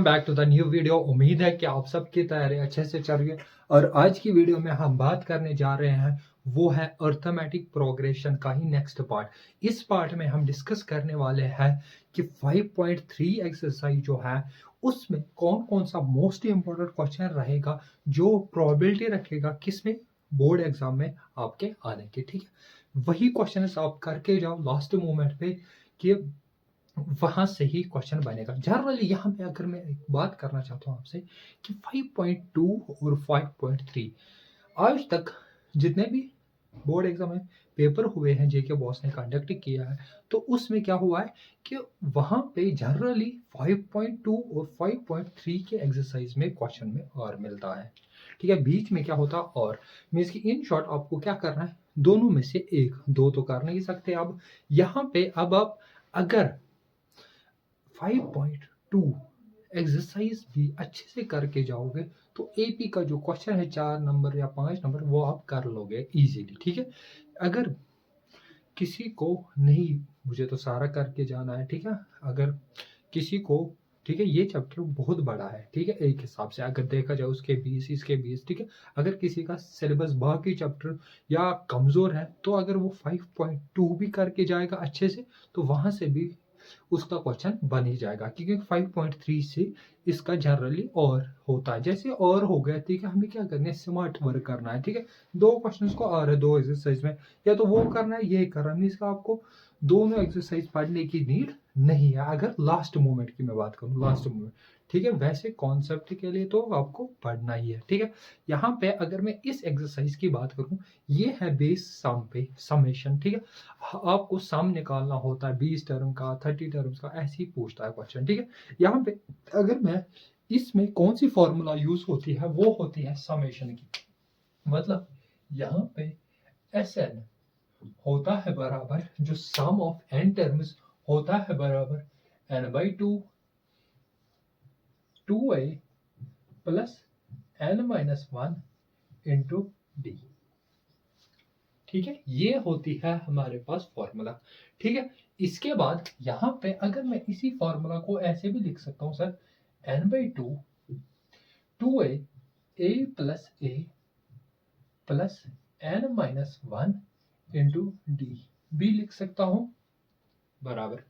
Welcome back to the new video. उम्मीद है कि आप सबकी तैयारी अच्छे से चल रही है। और आज की वीडियो में हम बात करने जा रहे हैं वो है अर्थमेटिक प्रोग्रेशन का ही नेक्स्ट पार्ट। इस पार्ट में हम डिस्कस करने वाले हैं कि 5.3 एक्सरसाइज जो है उसमें कौन कौन सा मोस्ट इंपॉर्टेंट क्वेश्चन रहेगा जो प्रोबेबिलिटी रखेगा किसमें बोर्ड एग्जाम में आपके आने की। ठीक है, वही क्वेश्चन आप करके जाओ लास्ट मोमेंट पे कि वहां से ही क्वेश्चन बनेगा। जनरली यहाँ पे अगर मैं एक बात करना चाहता हूँ आपसे कि 5.2 और 5.3 आज तक जितने भी बोर्ड एग्जाम में पेपर हुए हैं जेके बॉस ने कंडक्ट किया है, तो उसमें क्या हुआ है कि वहां पे जनरली 5.2 और 5.3 के एक्सरसाइज में क्वेश्चन में और मिलता है। ठीक है, बीच में क्या होता और मीन्स की इन शॉर्ट आपको क्या करना है, दोनों में से एक, दो तो कर नहीं सकते। अब यहाँ पे अब आप अगर 5.2 एक्सरसाइज भी अच्छे से करके जाओगे तो एपी का जो क्वेश्चन है 4 नंबर या 5 नंबर वो आप कर लोगे इजीली। ठीक है, अगर किसी को नहीं, मुझे तो सारा करके जाना है। ठीक है, अगर किसी को, ठीक है, ये चैप्टर बहुत बड़ा है। ठीक है, एक हिसाब से अगर देखा जाए उसके 20 इसके 20। ठीक है, अगर किसी का सिलेबस बाकी चैप्टर या कमजोर है तो अगर वो 5.2 भी करके जाएगा अच्छे से तो वहां से भी उसका क्वेश्चन बन ही जाएगा, क्योंकि 5.3 से इसका जनरली और होता है। जैसे और हो गया, ठीक है, हमें क्या करना है, स्मार्ट वर्क करना है। ठीक है, दो क्वेश्चंस को आ रहे, दो एक्सरसाइज में या तो वो करना है ये करना है, इसका आपको दोनों एक्सरसाइज पढ़ने की नीड नहीं है। अगर लास्ट मोमेंट की मैं बात करूं, लास्ट मोमेंट, ठीक है, वैसे कॉन्सेप्ट के लिए तो आपको पढ़ना ही है। ठीक है, यहाँ पे अगर मैं इस एक्सरसाइज की बात करूं, ये है बेस सम पे समेशन। ठीक है, आपको सम निकालना होता है 20 टर्म का, 30 टर्म्स का, ऐसे ही पूछता है क्वेश्चन। ठीक है, यहाँ पे अगर मैं इसमें कौन सी फॉर्मूला यूज होती है वो होती है समेशन की। मतलब यहाँ पे एस एन होता है बराबर जो सम ऑफ एन टर्म्स होता है बराबर n by two a plus N minus one into D. ठीक है, ये होती है हमारे पास फॉर्मूला। ठीक है, इसके बाद यहाँ पे अगर मैं इसी फॉर्मूला को ऐसे भी लिख सकता हूँ sir, n by two a plus N minus one into d भी लिख सकता हूँ बराबर।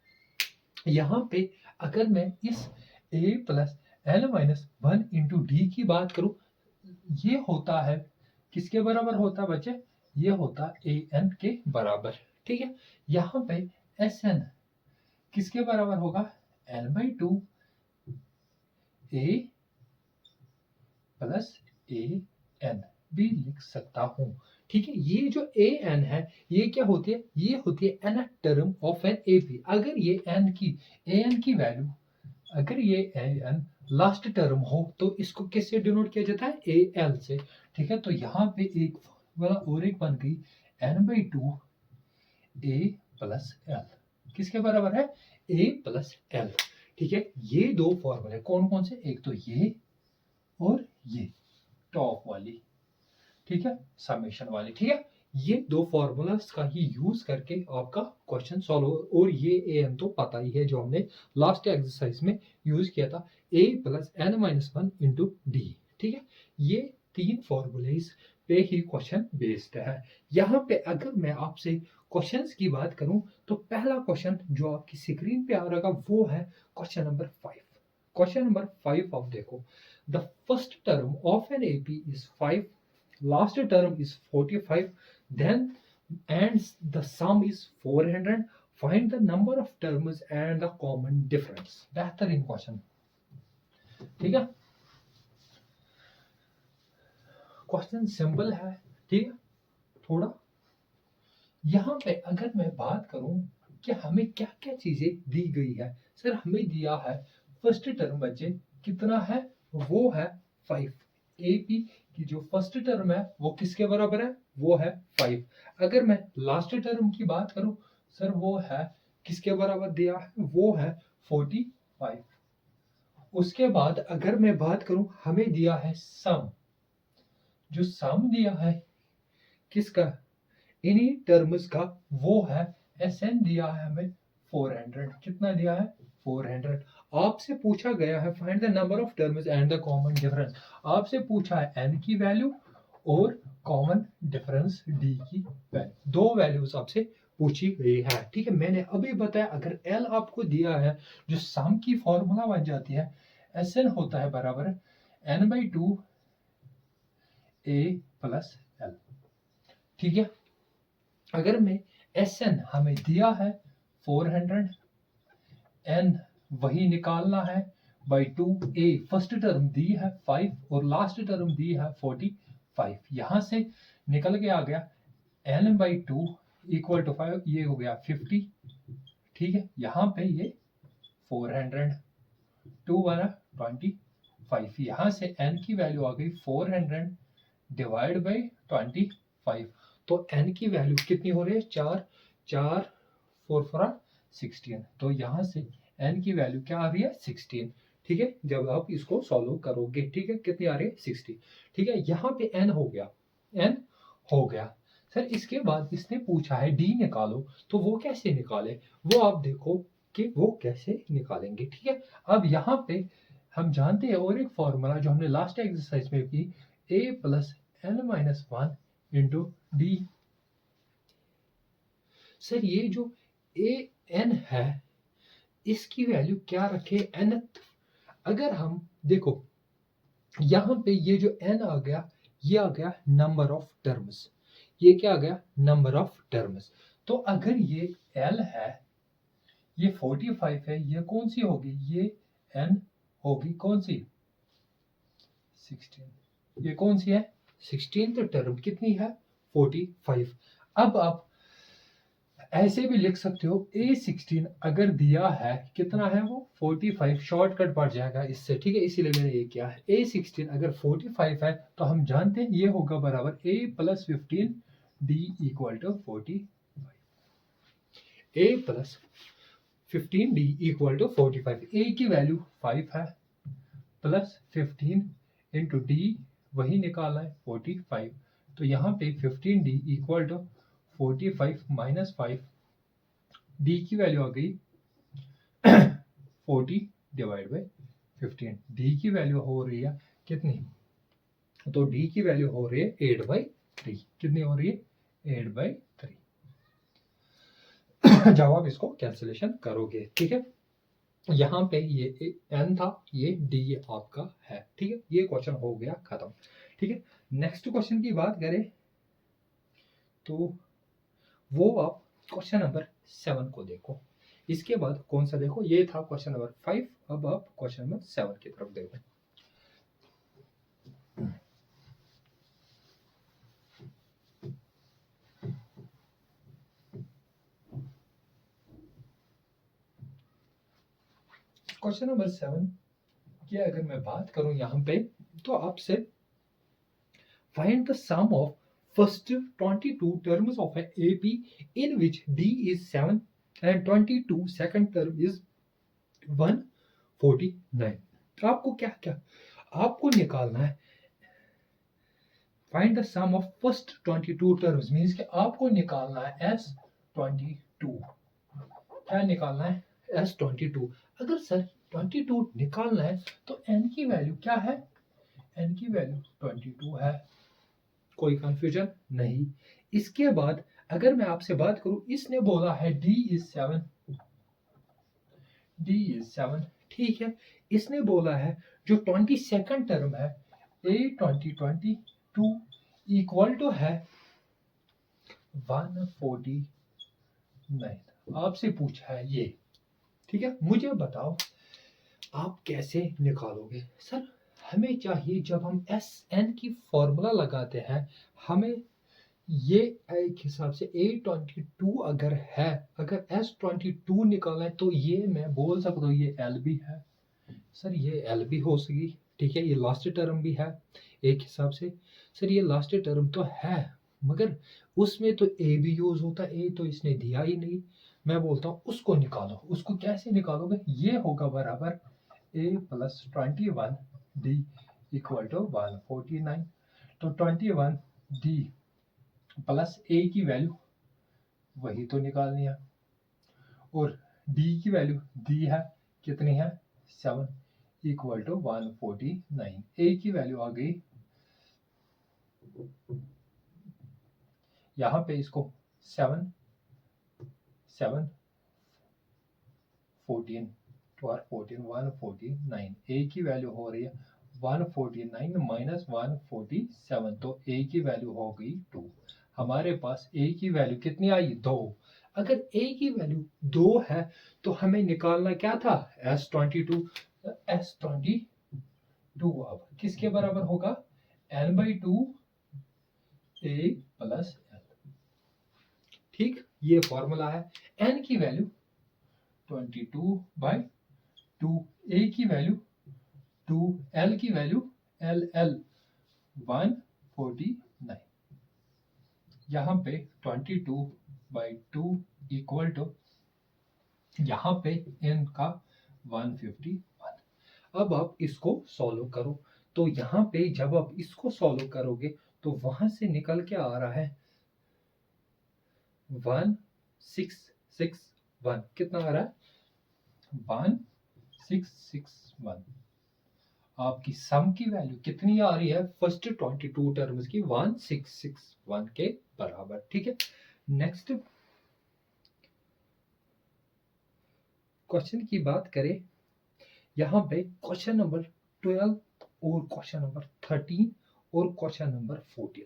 यहाँ पे अगर मैं इस a plus N minus one into d की बात करूं, ये होता है किसके बराबर होता है बच्चे, ये होता है ए एन के बराबर। ठीक है, यहाँ पे एस एन किसके बराबर होगा, n by two a plus a n भी लिख सकता हूं। ठीक है, ये जो ए एन है ये क्या होती है, ये होती है n term of an A P. अगर ये एन की ए एन की वैल्यू, अगर ये ए एन लास्ट टर्म हो तो इसको किससे डिनोट किया जाता है, ए एल से। ठीक है, तो यहाँ पे एक फॉर्मूला और एक बन गई, n by two a plus l किसके बराबर है, ए प्लस एल। ठीक है, ये दो फॉर्मूले कौन कौन से, एक तो ये और ये टॉप वाली, ठीक है, समेशन वाली। ठीक है, ये दो फॉर्मूलास का ही यूज करके आपका क्वेश्चन सॉल्व हो। और ये ए एन तो पता ही है जो हमने लास्ट एक्सरसाइज में यूज किया था, A plus N minus one into D. ठीक है, ये तीन फॉर्मूलेज पे ही क्वेश्चन बेस्ड है। यहाँ पे अगर मैं आपसे क्वेश्चंस की बात करूं तो पहला क्वेश्चन जो आपकी स्क्रीन पे आ रहा वो है क्वेश्चन नंबर 5। क्वेश्चन नंबर 5 आप देखो, the first term of an AP is 5, last term is 45, then and the sum is 400, find the number of terms and the common difference। बेहतरीन क्वेश्चन। ठीक है, क्वेश्चन सिंपल है। ठीक है, थोड़ा यहाँ पे अगर मैं बात करूं कि हमें क्या क्या चीजें दी गई है, सर हमें दिया है फर्स्ट टर्म बच्चे कितना है, वो है 5। एपी की जो फर्स्ट टर्म है वो किसके बराबर है, वो है 5। अगर मैं लास्ट टर्म की बात करूं सर, वो है किसके बराबर दिया है, वो है 45। उसके बाद अगर मैं बात करूं, हमें दिया है सम, जो सम दिया है किसका, इन्हीं टर्म्स का, वो है एस एन दिया है हमें 400। कितना दिया है, 400। आपसे पूछा गया है find the number of terms and the common difference. आपसे पूछा है n की वैल्यू और कॉमन डिफरेंस d की वैल्यू, दो वैल्यूज आपसे पूछी गई है। ठीक है, मैंने अभी बताया अगर l आपको दिया है, जो सम की फॉर्मूला बन जाती है Sn होता है बराबर n/2 a प्लस l। ठीक है, अगर मैं Sn हमें दिया है 400, n वही निकालना है बाई 2, a फर्स्ट टर्म दी है 5 और लास्ट टर्म दी है 45। यहां से निकल के आ गया n/2 इक्वल टू 5, ये हो गया 50। ठीक है, यहाँ पे ये 400, 2 बना 25, यहाँ से n की वैल्यू आ गई 400 डिवाइड बाई 25। तो n की वैल्यू कितनी हो रही है, 4 4 4 4 16। तो यहाँ से n की वैल्यू क्या आ रही है, 16। ठीक है, जब आप इसको सॉल्व करोगे, ठीक है, कितनी आ रही है, 60। ठीक है, यहाँ पे n हो गया, n हो गया। सर इसके बाद इसने पूछा है d निकालो, तो वो कैसे निकाले, वो आप देखो कि वो कैसे निकालेंगे। ठीक है, अब यहाँ पे हम जानते हैं और एक फॉर्मूला जो हमने लास्ट एक्सरसाइज में की, a plus n-1 into D. Sir ये जो ए एन है इसकी वैल्यू क्या रखे, nth। अगर हम देखो यहाँ पे ये जो n आ गया, ये आ गया नंबर ऑफ टर्म्स, ये क्या आ गया, नंबर ऑफ टर्म्स। तो अगर ये l है, ये 45 है, ये कौन सी होगी, ये n होगी कौन सी, 16। ये कौन सी है, 16। तो टर्म कितनी है, 45। अब आप ऐसे भी लिख सकते हो A16 अगर दिया है, कितना है वो 45, शॉर्टकट पड़ जाएगा इससे। ठीक है, इसीलिए मैंने ये किया है। A16 अगर 45 है तो हम जानते हैं ये होगा बराबर A plus 15 D equal to 45। A plus 15 D equal to 45। A की वैल्यू 5 है प्लस 15 इंटू D वही निकाला है 45। तो यहाँ पे 15D equal to 45 minus 5, d की वैल्यू आ गई 40 डिवाइड बाई 15। डी की वैल्यू हो रही है कितनी, तो डी की वैल्यू हो रही है 8/3। कितनी हो रही है, 8/3। जब आप इसको कैंसिलेशन करोगे, ठीक है, यहाँ पे ये n था, ये डी आपका है। ठीक है, ये क्वेश्चन हो गया खत्म। ठीक है, नेक्स्ट क्वेश्चन की बात करें तो वो आप क्वेश्चन नंबर 7 को देखो। इसके बाद कौन सा देखो, ये था क्वेश्चन नंबर 5। अब आप क्वेश्चन नंबर 7 की तरफ देखो। क्वेश्चन नंबर 7 की अगर मैं बात करूं यहाँ पे, तो आपसे find the sum of first 22 terms of a AP in which D is 7 and 22 second term is 149। तो आपको क्या क्या आपको निकालना है, find the sum of first 22 terms means कि आपको निकालना है S22। क्या निकालना है, S22। अगर सर 22 निकालना है तो n की वैल्यू क्या है, n की वैल्यू 22 है, कोई कंफ्यूजन नहीं। इसके बाद अगर मैं आपसे बात करूं, इसने बोला है D is 7, D is 7। ठीक है, इसने बोला है जो 22nd टर्म है A22 इक्वल टू है 149। आपसे पूछा है ये। ठीक है, मुझे बताओ आप कैसे निकालोगे। सर हमें चाहिए जब हम Sn की फॉर्मूला लगाते हैं, हमें ये एक हिसाब से A22 अगर है, अगर S22 निकालना है तो ये मैं बोल सकता हूँ ये LB है। सर ये LB हो सकी, ठीक है, ये लास्ट टर्म भी है एक हिसाब से। सर ये लास्ट टर्म तो है, मगर उसमें तो A भी यूज होता है, A तो इसने दिया ही नहीं। मैं बोलता हूँ उसको निकालो। उसको कैसे निकालोगे, ये होगा बराबर A plus 21 D equal to 149। तो 21 D प्लस A की वैल्यू वही तो निकालनी है, और D की वैल्यू दी है कितनी है 7 इक्वल टू 149। ए की वैल्यू आ गई, यहाँ पे इसको 7 7 14 2 और 14 149। ए की वैल्यू हो रही है 149 माइनस 147, तो ए की वैल्यू हो गई 2। हमारे पास ए की वैल्यू कितनी आई 2। अगर ए की वैल्यू 2 है तो हमें निकालना क्या था S22। S22 अब किसके बराबर होगा n/2 ए प्लस एल। ठीक, ये फॉर्मूला है। n की वैल्यू 22/2, ए की वैल्यू 2, एल की वैल्यू एल 149। यहाँ पे 22/2 इक्वल टू यहाँ पे n का 151। अब आप इसको सॉल्व करो, तो यहाँ पे जब आप इसको सॉल्व करोगे तो वहां से निकल के आ रहा है 1661। कितना आ रहा है 1661। आपकी सम की वैल्यू कितनी आ रही है फर्स्ट 22 टर्म्स की 1661 के बराबर। ठीक है, नेक्स्ट क्वेश्चन की बात करें, यहाँ पे क्वेश्चन नंबर 12 और क्वेश्चन नंबर 13 और क्वेश्चन नंबर 14,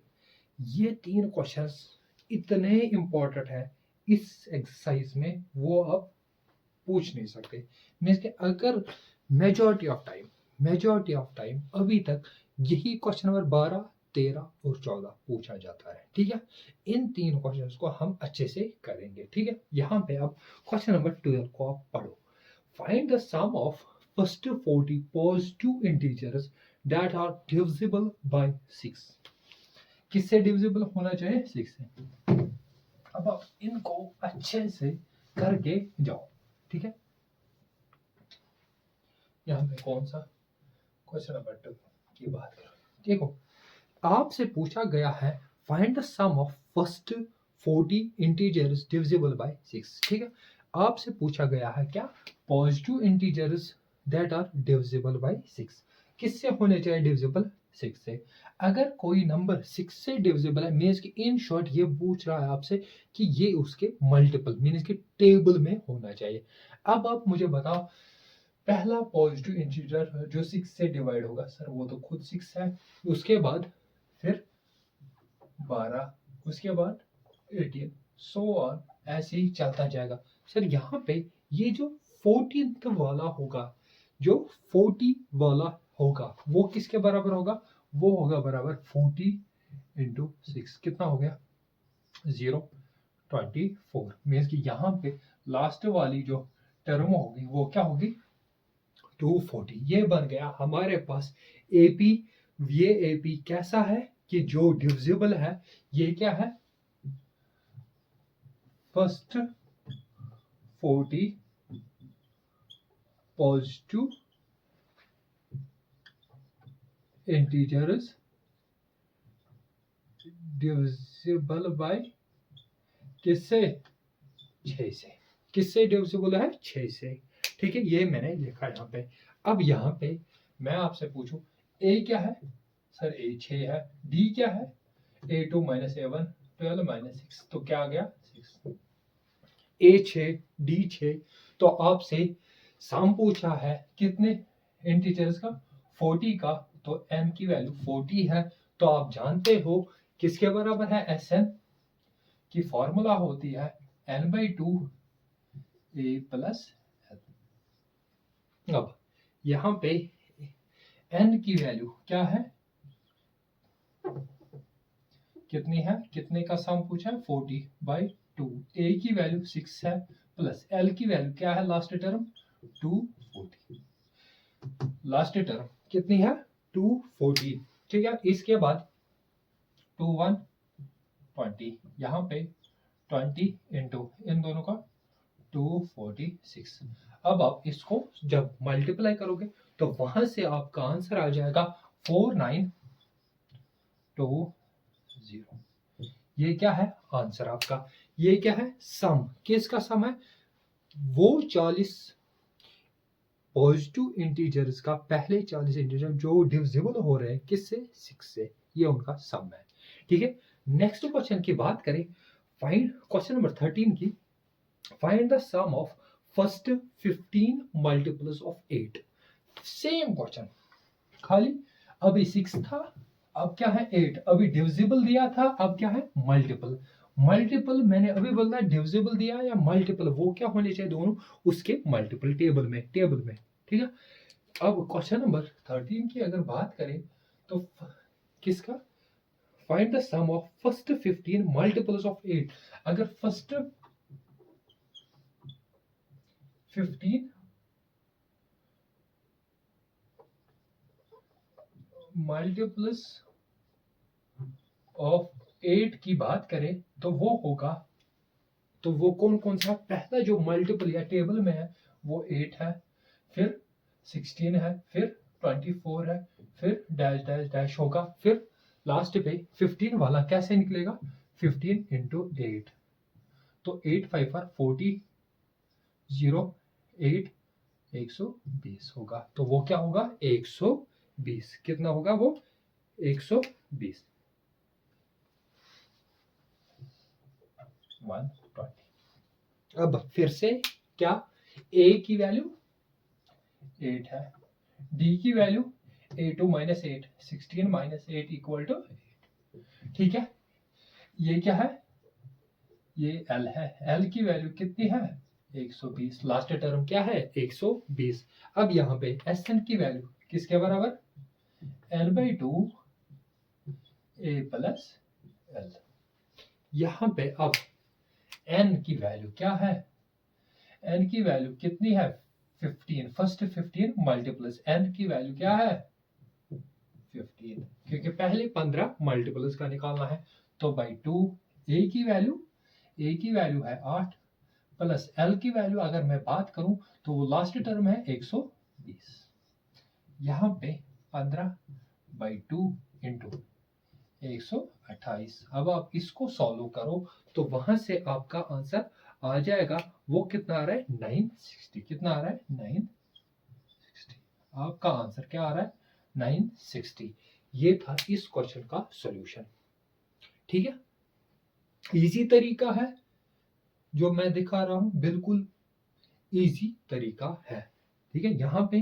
ये 3 क्वेश्चंस इतने इंपॉर्टेंट है इस एक्सरसाइज में, वो आप पूछ नहीं सकते। मीन्स कि अगर मेजॉरिटी ऑफ टाइम अभी तक यही क्वेश्चन नंबर 12, 13 और 14 पूछा जाता है। ठीक है, इन 3 क्वेश्चंस को हम अच्छे से करेंगे। ठीक है, यहाँ पे आप क्वेश्चन नंबर 12 को आप पढ़ो। Find the sum of first 40 positive integers that are divisible by 6। किससे डिविजिबल होना चाहिए 6 से। अब आप इनको अच्छे से करके जाओ। ठीक है, यहाँ पे कौन सा क्वेश्चन नंबर 2 की बात करो। देखो, आपसे पूछा गया है find the sum of first 40 integers divisible by 6। ठीक है, आपसे पूछा गया है क्या positive integers that are divisible by 6 किससे होने चाहिए डिविजिबल 6 से। अगर कोई नंबर 6 से डिविजिबल है मीन्स कि इन शॉर्ट ये पूछ रहा है आपसे कि ये उसके मल्टीपल मीन्स कि टेबल में होना चाहिए। अब आप मुझे बताओ पहला पॉजिटिव इंटीजर जो 6 से डिवाइड होगा, सर वो तो खुद 6 है, उसके बाद फिर 12, उसके बाद 18, सो ऑन, ऐसे ही चलता जाएगा। सर यहाँ पे ये जो 14th वाला होगा, जो 40 वाला होगा वो किसके बराबर होगा, वो होगा बराबर 40 इंटू 6। कितना हो गया 024। मीन्स कि यहाँ पे लास्ट वाली जो टर्म होगी वो क्या होगी 240। ये बन गया हमारे पास एपी। ये एपी कैसा है कि जो डिविजिबल है, ये क्या है first 40 positive integers divisible bye किससे 6 से। किससे डिविजिबल है 6 से। ठीक है, ये मैंने लिखा यहाँ पे। अब यहाँ पे मैं आपसे पूछूं ए क्या है, सर ए 6 है, डी क्या है A2 - A1 12 - 6, तो क्या आ गया 6। ए 6 डी 6, तो आपसे सम पूछा है कितने इंटीजर्स का 40 का, तो n की वैल्यू 40 है, तो आप जानते हो किसके बराबर है Sn की फॉर्मूला होती है n/2 a प्लस एल। अब यहाँ पे n की वैल्यू क्या है, कितनी है, कितने का सम पूछा है 40/2। a की वैल्यू 6 है प्लस l की वैल्यू क्या है लास्ट टर्म 240। लास्ट टर्म कितनी है 240। ठीक है, इसके बाद 2 1 20, यहाँ पे 20 इंटू इन दोनों का 246। अब आप इसको जब मल्टीप्लाई करोगे तो वहां से आपका आंसर आ जाएगा 4920। ये क्या है आंसर आपका। ये क्या है सम, किसका सम है, वो 40 पॉजिटिव इंटीजर्स का पहले 40 इंटीजर जो डिविजिबल हो रहे हैं किससे, 6 से, ये उनका सम है। ठीक है, नेक्स्ट क्वेश्चन की बात करें, फाइंड क्वेश्चन नंबर 13 की, find the sum of first 15 multiples of 8। Same question, खाली अभी 6 था, अब क्या है 8, अभी डिविजिबल दिया था, अब क्या है मल्टीपल। मल्टीपल मैंने अभी बोला डिविजिबल दिया या मल्टीपल, वो क्या होने चाहिए दोनों उसके मल्टीपल टेबल में ठीक है। अब क्वेश्चन नंबर 13 की अगर बात करें तो किसका, find the sum of first 15 multiples of 8। अगर फर्स्ट 15 मल्टीपल्स ऑफ 8 की बात करें तो वो होगा, तो वो कौन कौन सा, पहला जो मल्टीपल या टेबल में है वो 8 है, फिर 16 है, फिर 24 है, फिर डैश डैश डैश होगा, फिर लास्ट पे 15 वाला कैसे निकलेगा, 15 इंटू 8, तो 8 5 40, 0 8 120 होगा, तो वो क्या होगा 120, कितना होगा वो 120 120। अब फिर से क्या, a की वैल्यू 8 है, d की value 8 minus 8, 16 minus 8 equal to 8। ठीक है, ये क्या है, ये l है, l की वैल्यू कितनी है 120, लास्ट टर्म क्या है 120। अब यहाँ पे Sn की वैल्यू किसके बराबर, n/2 a प्लस l। यहाँ पे अब n की वैल्यू क्या है, n की वैल्यू कितनी है 15, फर्स्ट 15 मल्टीपल्स, n की वैल्यू क्या है 15, क्योंकि पहले 15 मल्टीपल्स का निकालना है, तो बाई 2 a की वैल्यू है 8 प्लस l की वैल्यू अगर मैं बात करूं तो वो लास्ट टर्म है 120, यहाँ पे 15/2 इंटू 128। अब आप इसको सॉल्व करो तो वहां से आपका आंसर आ जाएगा, वो कितना आ रहा है 960, कितना आ रहा है 960, आपका आंसर क्या आ रहा है 960। ये था इस क्वेश्चन का सॉल्यूशन। ठीक है, इजी तरीका है जो मैं दिखा रहा हूं, बिल्कुल इजी तरीका है। ठीक है, यहाँ पे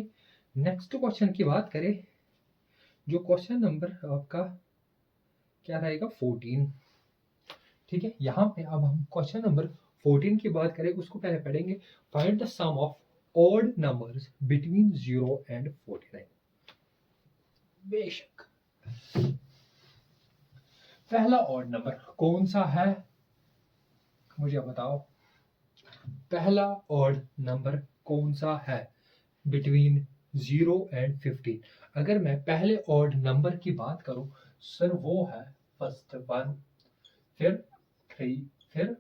नेक्स्ट क्वेश्चन की बात करें, जो क्वेश्चन नंबर आपका क्या रहेगा 14। ठीक है, यहाँ पे अब हम क्वेश्चन नंबर 14 की बात करें, उसको पहले पढ़ेंगे, find the sum of odd numbers between 0 and 49। बेशक पहला ऑड नंबर कौन सा है, मुझे बताओ, पहला ऑड नंबर कौन सा है बिटवीन 0 एंड 15। अगर मैं पहले ऑड नंबर की बात करूं सर, वो है फर्स्ट 1, फिर 3, फिर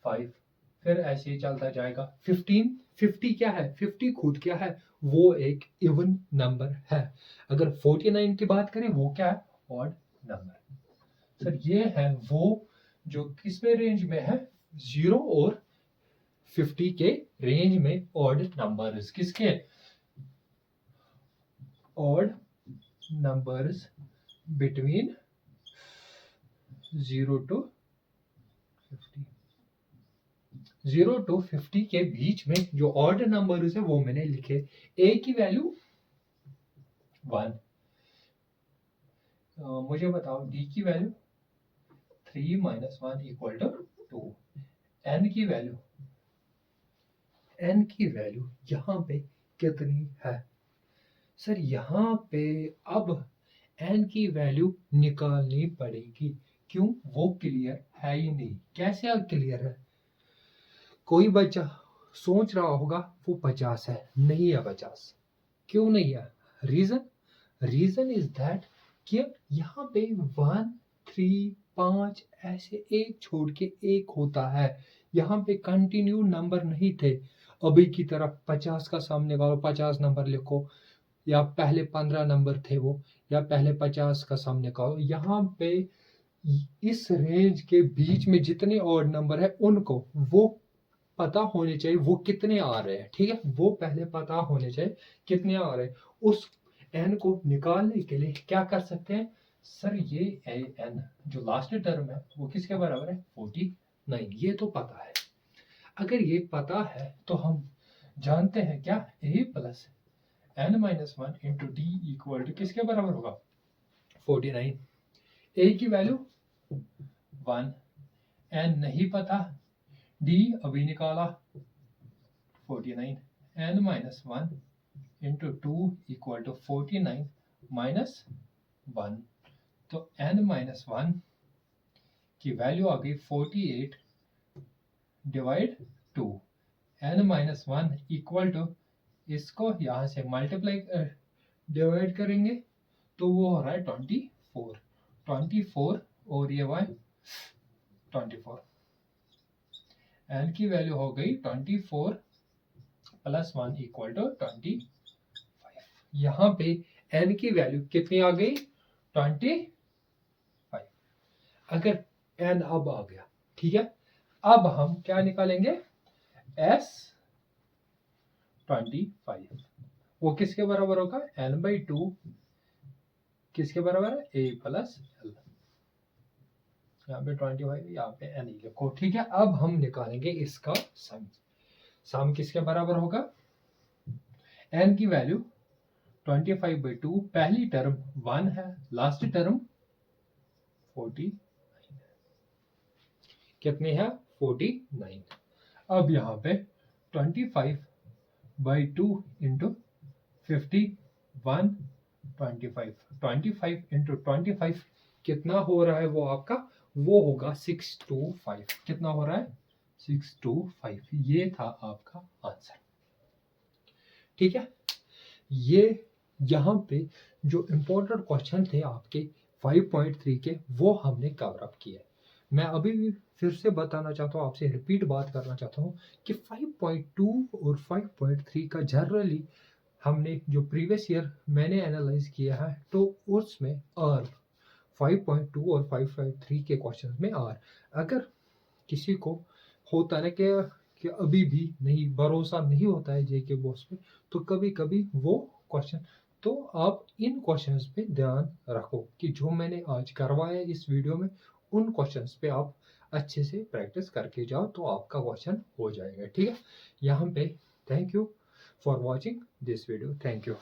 5, फिर ऐसे ही चलता जाएगा 15। 50 क्या है, 50 खुद क्या है, वो एक इवन नंबर है। अगर 49 की बात करें वो क्या है, ऑड नंबर। सर ये है वो जो किसमें रेंज में है, 0 और 50 के रेंज में ऑड नंबर्स, किसके odd numbers between 0 to 50, 0 to 50 के बीच में जो ऑड नंबर्स है वो मैंने लिखे। a की वैल्यू 1, मुझे बताओ d की वैल्यू 3 - 1 इक्वल टू 2, n की वैल्यू यहाँ पे कितनी है सर, यहाँ पे अब n की वैल्यू निकालनी पड़ेगी, क्यों, वो क्लियर है ही नहीं। कैसे क्लियर है, कोई बच्चा सोच रहा होगा वो 50 है, नहीं है 50, क्यों नहीं है, रीजन इज दैट कि यहाँ पे 1 3 5 ऐसे एक छोड़ के एक होता है, यहाँ पे कंटिन्यू नंबर नहीं थे। अभी की तरफ 50 का सामने वाला 50 नंबर लिखो, या पहले 15 नंबर थे वो, या पहले 50 का सामने का, यहाँ पे इस रेंज के बीच में जितने ऑड नंबर है उनको वो पता होने चाहिए वो कितने आ रहे हैं, ठीक है, वो पहले पता होने चाहिए कितने आ रहे हैं। उस n को निकालने के लिए क्या कर सकते हैं सर, ये n जो लास्ट टर्म है वो किसके बराबर है 49, ये तो पता है। अगर ये पता है तो हम जानते हैं क्या a plus n minus one into d equal to किसके बराबर होगा 49। a की वैल्यू 1, n नहीं पता, d अभी निकाला 49, n minus one into two equal to 49 minus 1, तो n माइनस वन की वैल्यू आ गई 48 divide 2, n minus one equal to इसको यहाँ से मल्टीप्लाई डिवाइड करेंगे तो वो हो रहा है 24 और ये वाई 24, n की वैल्यू हो गई 24 प्लस 1 इक्वल टू 25। यहाँ पे n की वैल्यू कितनी आ गई 25। अगर n अब आ गया, ठीक है, अब हम क्या निकालेंगे s 25, वो किसके बराबर होगा n/2 किसके बराबर है a प्लस l, यहाँ पे 25 यहाँ पे n ही लिखो, ठीक है। अब हम निकालेंगे इसका सम किसके बराबर होगा, n की वैल्यू 25/2, पहली टर्म 1 है, लास्ट टर्म 40 कितनी है 49। अब यहाँ पे 25/2 इंटू 51 25 इंटू 25 कितना हो रहा है वो आपका, वो होगा 625, कितना हो रहा है 625, ये था आपका आंसर, ठीक है। ये यहाँ पे जो इम्पोर्टेंट क्वेश्चन थे आपके 5.3 के वो हमने कवर अप किए। मैं अभी भी फिर से बताना चाहता हूँ, आपसे रिपीट बात करना चाहता हूँ कि 5.2 और 5.3 का जनरली हमने जो प्रीवियस ईयर मैंने एनालाइज किया है तो उसमें आर 5.2 और 5.3 के क्वेश्चन में आर, अगर किसी को होता है कि अभी भी नहीं भरोसा नहीं होता है जेके बॉस पे, तो कभी कभी वो क्वेश्चन, तो आप इन क्वेश्चंस पे ध्यान रखो कि जो मैंने आज करवाया इस वीडियो में उन क्वेश्चंस पे आप अच्छे से प्रैक्टिस करके जाओ तो आपका क्वेश्चन हो जाएगा, ठीक है। यहाँ पे thank you for watching this video, thank you.